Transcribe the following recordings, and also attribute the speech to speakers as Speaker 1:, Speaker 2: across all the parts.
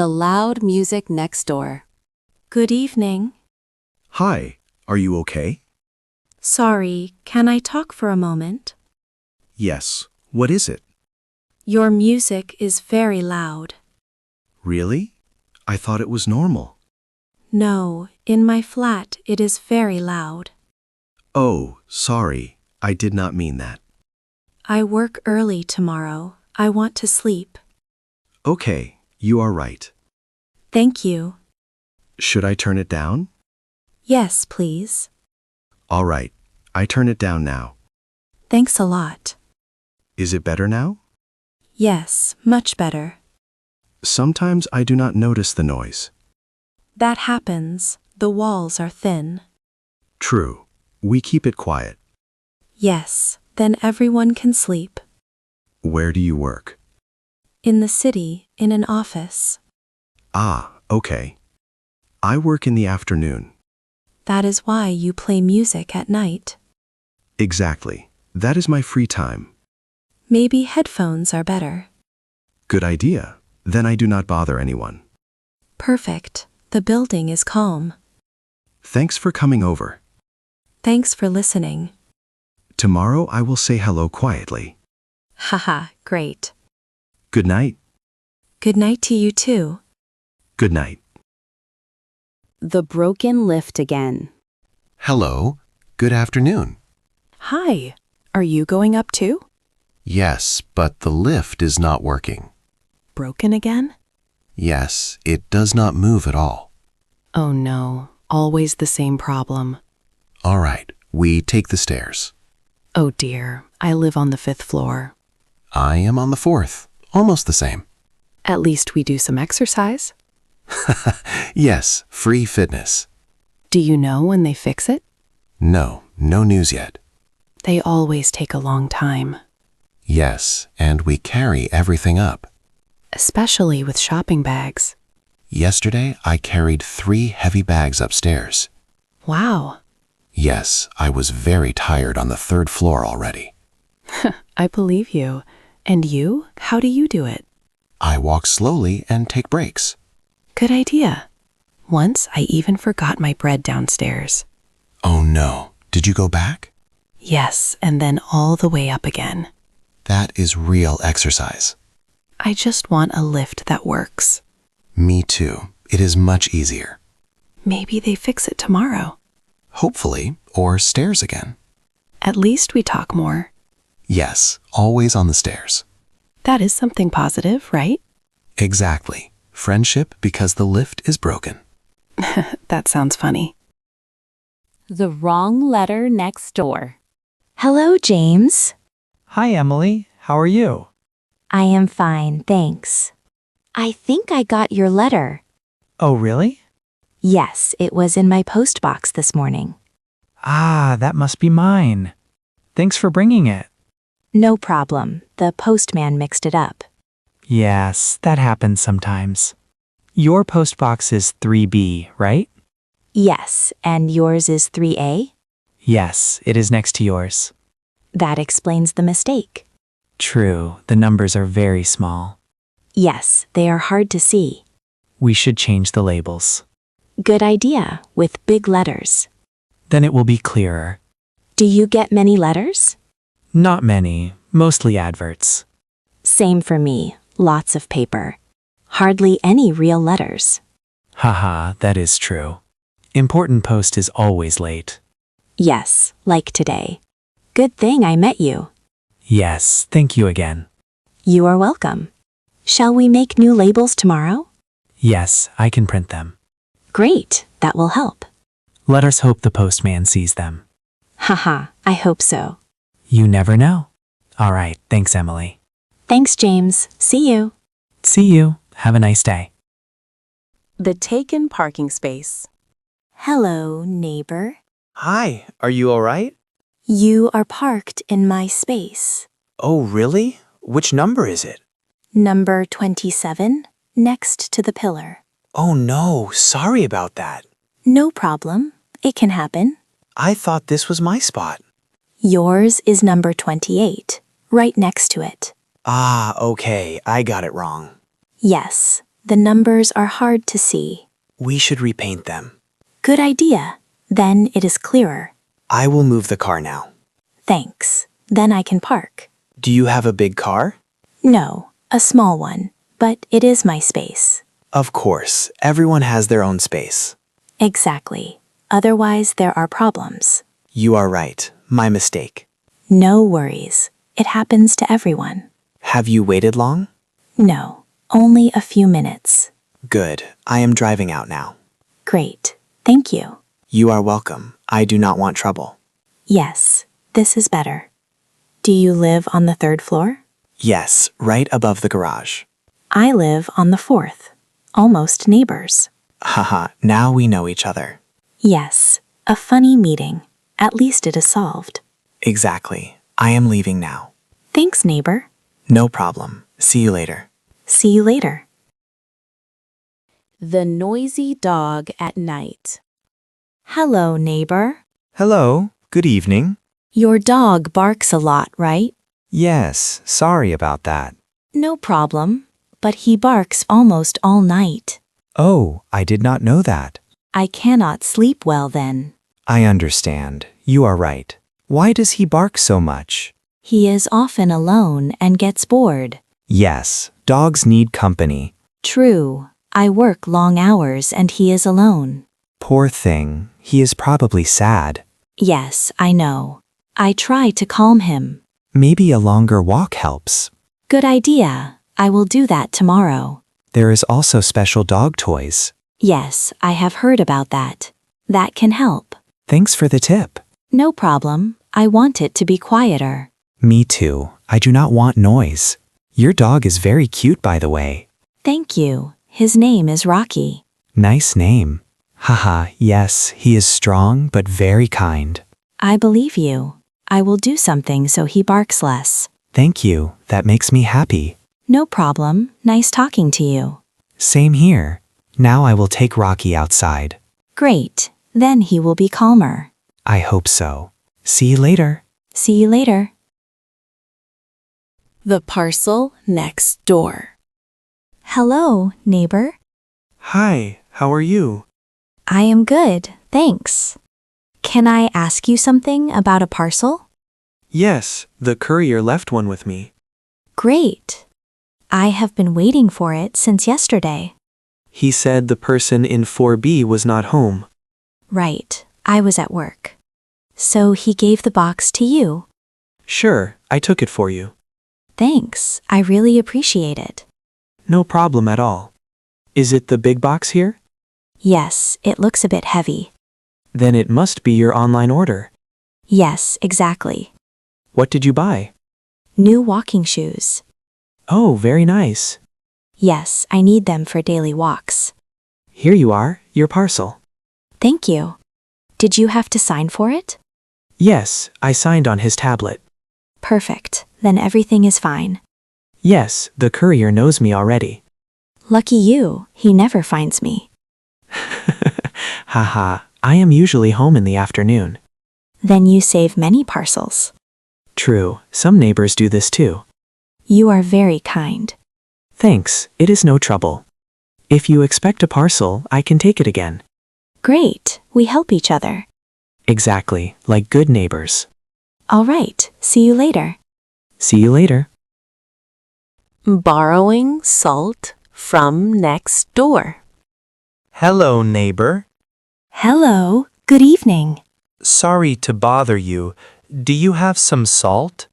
Speaker 1: The loud music next door.
Speaker 2: Good evening.
Speaker 3: Hi, are you okay?
Speaker 2: Sorry, can I talk for a moment?
Speaker 3: Yes, what is it?
Speaker 2: Your music is very loud.
Speaker 3: Really? I thought it was normal.
Speaker 2: No, in my flat it is very loud.
Speaker 3: Oh, sorry, I did not mean that.
Speaker 2: I work early tomorrow. I want to sleep.
Speaker 3: Okay, you are right.
Speaker 2: Thank you.
Speaker 3: Should I turn it down?
Speaker 2: Yes, please.
Speaker 3: All right, I turn it down now.
Speaker 2: Thanks a lot.
Speaker 3: Is it better now?
Speaker 2: Yes, much better.
Speaker 3: Sometimes I do not notice the noise.
Speaker 2: That happens. The walls are thin.
Speaker 3: True, we keep it quiet.
Speaker 2: Yes, then everyone can sleep.
Speaker 3: Where do you work?
Speaker 2: In the city, in an office.
Speaker 3: Ah, okay. I work in the afternoon.
Speaker 2: That is why you play music at night.
Speaker 3: Exactly. That is my free time.
Speaker 2: Maybe headphones are better.
Speaker 3: Good idea. Then I do not bother anyone.
Speaker 2: Perfect. The building is calm.
Speaker 3: Thanks for coming over.
Speaker 2: Thanks for listening.
Speaker 3: Tomorrow I will say hello quietly.
Speaker 2: Haha, great.
Speaker 3: Good night.
Speaker 2: Good night to you too.
Speaker 3: Good night.
Speaker 1: The broken lift again.
Speaker 4: Hello. Good afternoon.
Speaker 5: Hi. Are you going up too?
Speaker 4: Yes, but the lift is not working.
Speaker 5: Broken again?
Speaker 4: Yes, it does not move at all.
Speaker 5: Oh no, always the same problem.
Speaker 4: All right, we take the stairs.
Speaker 5: Oh dear, I live on the 5th floor.
Speaker 4: I am on the 4th, almost the same.
Speaker 5: At least we do some exercise.
Speaker 4: Yes, free fitness.
Speaker 5: Do you know when they fix it?
Speaker 4: No, no news yet.
Speaker 5: They always take a long time.
Speaker 4: Yes, and we carry everything up.
Speaker 5: Especially with shopping bags.
Speaker 4: Yesterday, I carried 3 heavy bags upstairs.
Speaker 5: Wow.
Speaker 4: Yes, I was very tired on the 3rd floor already.
Speaker 5: I believe you. And you? How do you do it?
Speaker 4: I walk slowly and take breaks.
Speaker 5: Good idea. Once I even forgot my bread downstairs.
Speaker 4: Oh no, did you go back?
Speaker 5: Yes, and then all the way up again.
Speaker 4: That is real exercise.
Speaker 5: I just want a lift that works.
Speaker 4: Me too. It is much easier.
Speaker 5: Maybe they fix it tomorrow.
Speaker 4: Hopefully, or stairs again.
Speaker 5: At least we talk more.
Speaker 4: Yes, always on the stairs.
Speaker 5: That is something positive, right?
Speaker 4: Exactly. Friendship because the lift is broken.
Speaker 5: That sounds funny.
Speaker 1: The wrong letter next door.
Speaker 6: Hello, James.
Speaker 7: Hi, Emily. How are you?
Speaker 6: I am fine, thanks. I think I got your letter.
Speaker 7: Oh, really?
Speaker 6: Yes, it was in my postbox this morning.
Speaker 7: Ah, that must be mine. Thanks for bringing it.
Speaker 6: No problem. The postman mixed it up.
Speaker 7: Yes, that happens sometimes. Your postbox is 3B, right?
Speaker 6: Yes, and yours is 3A?
Speaker 7: Yes, it is next to yours.
Speaker 6: That explains the mistake.
Speaker 7: True, the numbers are very small.
Speaker 6: Yes, they are hard to see.
Speaker 7: We should change the labels.
Speaker 6: Good idea, with big letters.
Speaker 7: Then it will be clearer.
Speaker 6: Do you get many letters?
Speaker 7: Not many, mostly adverts.
Speaker 6: Same for me, lots of paper. Hardly any real letters.
Speaker 7: Haha, that is true. Important post is always late.
Speaker 6: Yes, like today. Good thing I met you.
Speaker 7: Yes, thank you again.
Speaker 6: You are welcome. Shall we make new labels tomorrow?
Speaker 7: Yes, I can print them.
Speaker 6: Great, that will help.
Speaker 7: Let us hope the postman sees them.
Speaker 6: Haha, I hope so.
Speaker 7: You never know. All right, thanks, Emily.
Speaker 6: Thanks, James. See you.
Speaker 7: See you. Have a nice day.
Speaker 1: The taken parking space.
Speaker 2: Hello, neighbor.
Speaker 8: Hi, are you all right?
Speaker 2: You are parked in my space.
Speaker 8: Oh, really? Which number is it?
Speaker 2: Number 27, next to the pillar.
Speaker 8: Oh no, sorry about that.
Speaker 2: No problem. It can happen.
Speaker 8: I thought this was my spot.
Speaker 2: Yours is number 28, right next to it.
Speaker 8: Ah, okay, I got it wrong.
Speaker 2: Yes, The numbers are hard to see.
Speaker 8: We should repaint them.
Speaker 2: Good idea. Then it is clearer.
Speaker 8: I will move the car now.
Speaker 2: Thanks. Then I can park.
Speaker 8: Do you have a big car?
Speaker 2: No, a small one, but it is my space.
Speaker 8: Of course, everyone has their own space.
Speaker 2: Exactly. Otherwise, there are problems.
Speaker 8: You are right. My mistake.
Speaker 2: No worries. It happens to everyone.
Speaker 8: Have you waited long?
Speaker 2: No, only a few minutes.
Speaker 8: Good. I am driving out now.
Speaker 2: Great. Thank you.
Speaker 8: You are welcome. I do not want trouble.
Speaker 2: Yes, this is better. Do you live on the 3rd floor?
Speaker 8: Yes, right above the garage.
Speaker 2: I live on the 4th. Almost neighbors.
Speaker 8: Haha, now we know each other.
Speaker 2: Yes, a funny meeting. At least it is solved.
Speaker 8: Exactly. I am leaving now.
Speaker 2: Thanks, neighbor.
Speaker 8: No problem. See you later.
Speaker 2: See you later.
Speaker 1: The noisy dog at night.
Speaker 2: Hello, neighbor.
Speaker 9: Hello, good evening.
Speaker 2: Your dog barks a lot, right?
Speaker 9: Yes, sorry about that.
Speaker 2: No problem, but he barks almost all night.
Speaker 9: Oh, I did not know that.
Speaker 2: I cannot sleep well then.
Speaker 9: I understand. You are right. Why does he bark so much?
Speaker 2: He is often alone and gets bored.
Speaker 9: Yes, dogs need company.
Speaker 2: True. I work long hours and he is alone.
Speaker 9: Poor thing, he is probably sad.
Speaker 2: Yes, I know. I try to calm him.
Speaker 9: Maybe a longer walk helps.
Speaker 2: Good idea. I will do that tomorrow.
Speaker 9: There is also special dog toys.
Speaker 2: Yes, I have heard about that. That can help.
Speaker 9: Thanks for the tip.
Speaker 2: No problem. I want it to be quieter.
Speaker 9: Me too. I do not want noise. Your dog is very cute, by the way.
Speaker 2: Thank you. His name is Rocky.
Speaker 9: Nice name. Haha, yes, he is strong but very kind.
Speaker 2: I believe you. I will do something so he barks less.
Speaker 9: Thank you. That makes me happy.
Speaker 2: No problem. Nice talking to you.
Speaker 9: Same here. Now I will take Rocky outside.
Speaker 2: Great. Then he will be calmer.
Speaker 9: I hope so. See you later.
Speaker 2: See you later.
Speaker 1: The parcel next door.
Speaker 2: Hello, neighbor.
Speaker 10: Hi, how are you?
Speaker 2: I am good, thanks. Can I ask you something about a parcel?
Speaker 10: Yes, the courier left one with me.
Speaker 2: Great. I have been waiting for it since yesterday.
Speaker 10: He said the person in 4B was not home.
Speaker 2: Right, I was at work. So he gave the box to you.
Speaker 10: Sure, I took it for you.
Speaker 2: Thanks, I really appreciate it.
Speaker 10: No problem at all. Is it the big box here?
Speaker 2: Yes, it looks a bit heavy.
Speaker 10: Then it must be your online order.
Speaker 2: Yes, exactly.
Speaker 10: What did you buy?
Speaker 2: New walking shoes.
Speaker 10: Oh, very nice.
Speaker 2: Yes, I need them for daily walks.
Speaker 10: Here you are, your parcel.
Speaker 2: Thank you. Did you have to sign for it?
Speaker 10: Yes, I signed on his tablet.
Speaker 2: Perfect, then everything is fine.
Speaker 10: Yes, the courier knows me already.
Speaker 2: Lucky you, he never finds me.
Speaker 10: Haha, I am usually home in the afternoon.
Speaker 2: Then you save many parcels.
Speaker 10: True, some neighbors do this too.
Speaker 2: You are very kind.
Speaker 10: Thanks, it is no trouble. If you expect a parcel, I can take it again.
Speaker 2: Great, we help each other.
Speaker 10: Exactly, like good neighbors.
Speaker 2: All right, see you later.
Speaker 10: See you later.
Speaker 1: Borrowing salt from next door.
Speaker 9: Hello, neighbor.
Speaker 2: Hello, good evening.
Speaker 9: Sorry to bother you. Do you have some salt?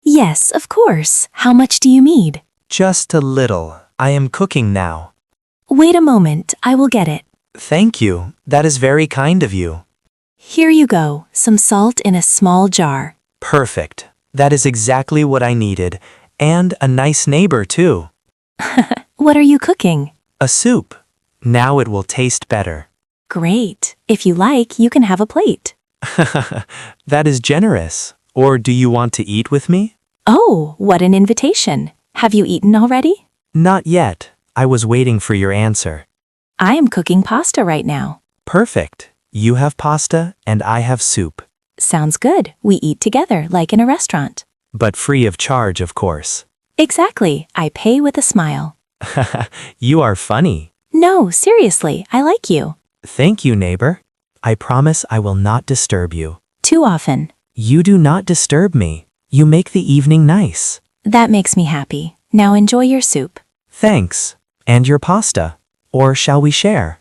Speaker 2: Yes, of course. How much do you need?
Speaker 9: Just a little. I am cooking now.
Speaker 2: Wait a moment, I will get it.
Speaker 9: Thank you. That is very kind of you.
Speaker 2: Here you go, some salt in a small jar.
Speaker 9: Perfect. That is exactly what I needed. And a nice neighbor, too.
Speaker 2: What are you cooking?
Speaker 9: A soup. Now it will taste better.
Speaker 2: Great. If you like, you can have a plate.
Speaker 9: That is generous. Or do you want to eat with me?
Speaker 2: Oh, what an invitation. Have you eaten already?
Speaker 9: Not yet. I was waiting for your answer.
Speaker 2: I am cooking pasta right now.
Speaker 9: Perfect. You have pasta and I have soup.
Speaker 2: Sounds good. We eat together like in a restaurant.
Speaker 9: But free of charge, of course.
Speaker 2: Exactly. I pay with a smile.
Speaker 9: You are funny.
Speaker 6: No, seriously, I like you.
Speaker 9: Thank you, neighbor. I promise I will not disturb you.
Speaker 6: Too often.
Speaker 9: You do not disturb me. You make the evening nice.
Speaker 6: That makes me happy. Now enjoy your soup.
Speaker 9: Thanks. And your pasta. Or shall we share?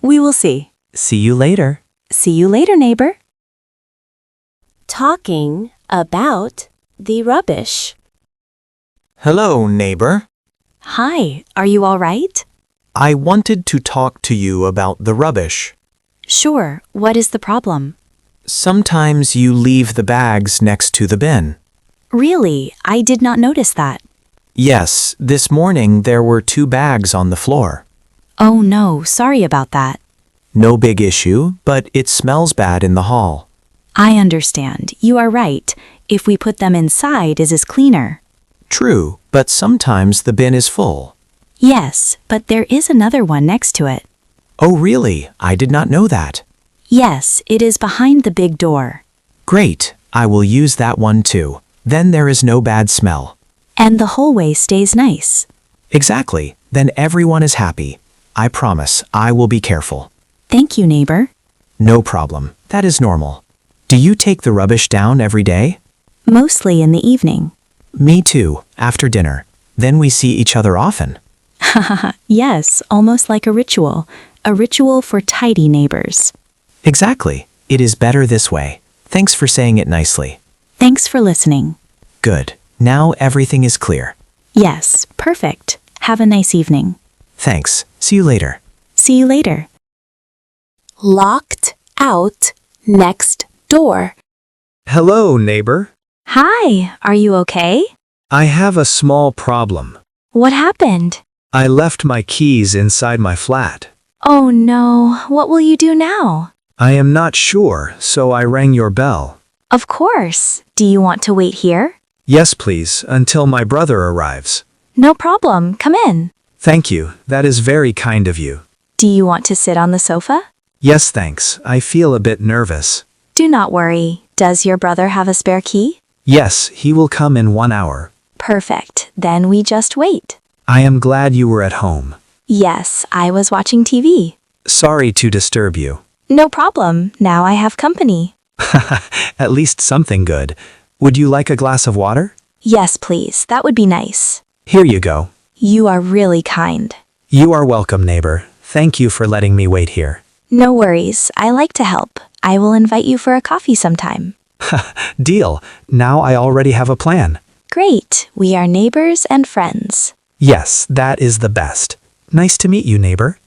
Speaker 6: We will see.
Speaker 9: See you later.
Speaker 6: See you later, neighbor.
Speaker 1: Talking about the rubbish.
Speaker 8: Hello, neighbor.
Speaker 6: Hi, are you all right?
Speaker 8: I wanted to talk to you about the rubbish.
Speaker 6: Sure, what is the problem?
Speaker 8: Sometimes you leave the bags next to the bin.
Speaker 6: Really, I did not notice that.
Speaker 8: Yes, this morning there were 2 bags on the floor.
Speaker 6: Oh no, sorry about that.
Speaker 8: No big issue, but it smells bad in the hall.
Speaker 6: I understand. You are right. If we put them inside, it is cleaner.
Speaker 8: True, but sometimes the bin is full.
Speaker 6: Yes, but there is another one next to it.
Speaker 8: Oh, really? I did not know that.
Speaker 6: Yes, it is behind the big door.
Speaker 8: Great, I will use that one too. Then there is no bad smell.
Speaker 6: And the hallway stays nice.
Speaker 8: Exactly, then everyone is happy. I promise, I will be careful.
Speaker 6: Thank you, neighbor.
Speaker 8: No problem, that is normal. Do you take the rubbish down every day?
Speaker 6: Mostly in the evening.
Speaker 8: Me too, after dinner. Then we see each other often.
Speaker 6: Yes, almost like a ritual. A ritual for tidy neighbors.
Speaker 8: Exactly, it is better this way. Thanks for saying it nicely.
Speaker 6: Thanks for listening.
Speaker 8: Good, now everything is clear.
Speaker 6: Yes, perfect. Have a nice evening.
Speaker 8: Thanks, see you later.
Speaker 6: See you later.
Speaker 1: Locked out next door.
Speaker 3: Hello, neighbor.
Speaker 6: Hi, are you okay?
Speaker 3: I have a small problem.
Speaker 6: What happened?
Speaker 3: I left my keys inside my flat.
Speaker 6: Oh no, what will you do now?
Speaker 3: I am not sure, so I rang your bell.
Speaker 6: Of course. Do you want to wait here?
Speaker 3: Yes, please, until my brother arrives.
Speaker 6: No problem. Come in.
Speaker 3: Thank you, that is very kind of you.
Speaker 6: Do you want to sit on the sofa?
Speaker 3: Yes, thanks. I feel a bit nervous.
Speaker 6: Do not worry. Does your brother have a spare key?
Speaker 3: Yes, he will come in 1 hour.
Speaker 6: Perfect. Then we just wait.
Speaker 3: I am glad you were at home.
Speaker 6: Yes, I was watching TV.
Speaker 3: Sorry to disturb you.
Speaker 6: No problem. Now I have company.
Speaker 3: At least something good. Would you like a glass of water?
Speaker 6: Yes, please. That would be nice.
Speaker 3: Here you go.
Speaker 6: You are really kind.
Speaker 3: You are welcome, neighbor. Thank you for letting me wait here.
Speaker 6: No worries. I like to help. I will invite you for a coffee sometime.
Speaker 3: Deal. Now I already have a plan.
Speaker 6: Great. We are neighbors and friends.
Speaker 3: Yes, that is the best. Nice to meet you, neighbor.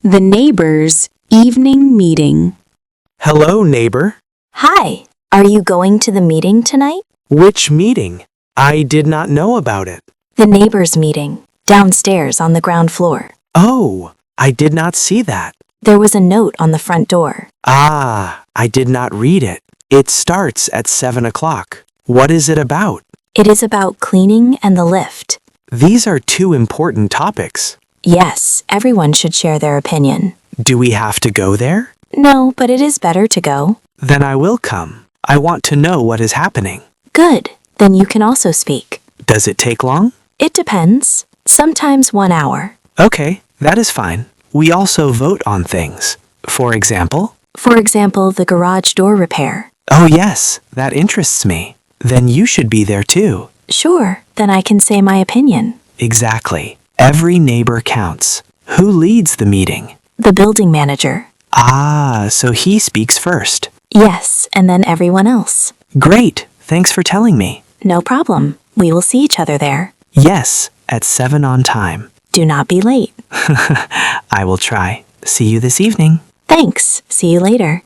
Speaker 1: The neighbors' evening meeting.
Speaker 10: Hello, neighbor.
Speaker 6: Hi. Are you going to the meeting tonight?
Speaker 10: Which meeting? I did not know about it.
Speaker 6: The neighbors' meeting. Downstairs on the ground floor.
Speaker 10: Oh, I did not see that.
Speaker 6: There was a note on the front door.
Speaker 10: Ah, I did not read it. It starts at 7 o'clock. What is it about?
Speaker 6: It is about cleaning and the lift.
Speaker 10: These are 2 important topics.
Speaker 6: Yes, everyone should share their opinion.
Speaker 10: Do we have to go there?
Speaker 6: No, but it is better to go.
Speaker 10: Then I will come. I want to know what is happening.
Speaker 6: Good. Then you can also speak.
Speaker 10: Does it take long?
Speaker 6: It depends. Sometimes 1 hour.
Speaker 10: Okay, that is fine. We also vote on things. For example?
Speaker 6: For example, the garage door repair.
Speaker 10: Oh yes, that interests me. Then you should be there too.
Speaker 6: Sure, then I can say my opinion.
Speaker 10: Exactly. Every neighbor counts. Who leads the meeting?
Speaker 6: The building manager.
Speaker 10: Ah, so he speaks first.
Speaker 6: Yes, and then everyone else.
Speaker 10: Great, thanks for telling me.
Speaker 6: No problem. We will see each other there.
Speaker 10: Yes, at 7 on time.
Speaker 6: Do not be late.
Speaker 10: I will try. See you this evening.
Speaker 6: Thanks. See you later.